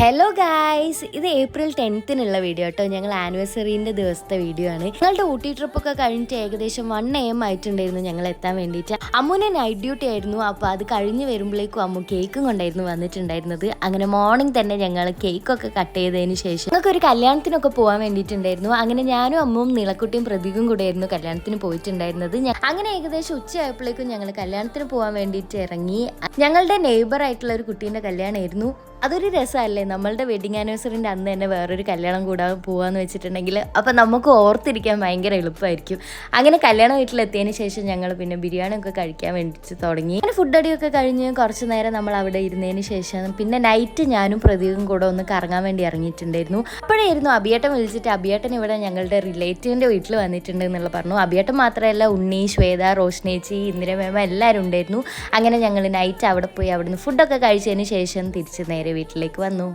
Hello guys, ഇത് April 10th video കേട്ടോ. ഞങ്ങൾ ആനിവേഴ്സറീൻ്റെ ദിവസത്തെ വീഡിയോ ആണ്. ഞങ്ങളുടെ ഊട്ടി ട്രിപ്പൊക്കെ കഴിഞ്ഞിട്ട് ഏകദേശം 1 AM ആയിട്ടുണ്ടായിരുന്നു ഞങ്ങൾ എത്താൻ വേണ്ടിയിട്ട്. അമ്മുവിന് നൈറ്റ് ഡ്യൂട്ടി ആയിരുന്നു. അപ്പോൾ അത് കഴിഞ്ഞ് വരുമ്പോഴേക്കും അമ്മു കേക്കും കൊണ്ടായിരുന്നു വന്നിട്ടുണ്ടായിരുന്നത്. അങ്ങനെ മോർണിംഗ് തന്നെ ഞങ്ങൾ കേക്കൊക്കെ കട്ട് ചെയ്തതിന് ശേഷം ഞങ്ങൾക്ക് ഒരു കല്യാണത്തിനൊക്കെ പോകാൻ വേണ്ടിയിട്ടുണ്ടായിരുന്നു. അങ്ങനെ ഞാനും അമ്മുവും നീളക്കുട്ടിയും പ്രതീകും കൂടെ ആയിരുന്നു കല്യാണത്തിന് പോയിട്ടുണ്ടായിരുന്നത്. അങ്ങനെ ഏകദേശം ഉച്ചയായപ്പോഴേക്കും ഞങ്ങൾ കല്യാണത്തിന് പോകാൻ വേണ്ടിയിട്ട് ഇറങ്ങി. ഞങ്ങളുടെ നെയ്ബർ ആയിട്ടുള്ള ഒരു കുട്ടീൻ്റെ കല്യാണമായിരുന്നു. അതൊരു രസമല്ലേ, നമ്മളുടെ വെഡിങ് ആനിവേഴ്സറിൻ്റെ അന്ന് തന്നെ വേറൊരു കല്യാണം കൂടാതെ പോകാമെന്ന് വെച്ചിട്ടുണ്ടെങ്കിൽ അപ്പം നമുക്ക് ഓർത്തിരിക്കാൻ ഭയങ്കര എളുപ്പമായിരിക്കും. അങ്ങനെ കല്യാണ വീട്ടിലെത്തിയതിന് ശേഷം ഞങ്ങൾ പിന്നെ ബിരിയാണി ഒക്കെ കഴിക്കാൻ വേണ്ടിയിട്ട് തുടങ്ങി. അങ്ങനെ ഫുഡ് അടിയൊക്കെ കഴിഞ്ഞ് കുറച്ച് നേരം നമ്മൾ അവിടെ ഇരുന്നതിന് ശേഷം പിന്നെ നൈറ്റ് ഞാനും പ്രദീപും കൂടെ ഒന്ന് കറങ്ങാൻ വേണ്ടി ഇറങ്ങിയിട്ടുണ്ടായിരുന്നു. അപ്പോഴായിരുന്നു അഭിയേട്ടൻ വിളിച്ചിട്ട് അഭിയേട്ടൻ ഇവിടെ ഞങ്ങളുടെ റിലേറ്റീവിൻ്റെ വീട്ടിൽ വന്നിട്ടുണ്ട് എന്നുള്ള പറഞ്ഞു. അഭിയേട്ടൻ മാത്രമല്ല ഉണ്ണി, ശ്വേത, റോഷ്നേച്ചി, ഇന്ദിര മേമ എല്ലാവരും ഉണ്ടായിരുന്നു. അങ്ങനെ ഞങ്ങൾ നൈറ്റ് അവിടെ പോയി അവിടുന്ന് ഫുഡൊക്കെ കഴിച്ചതിന് ശേഷം തിരിച്ച് നേരെ വീട്ടിലേക്ക് വന്നു.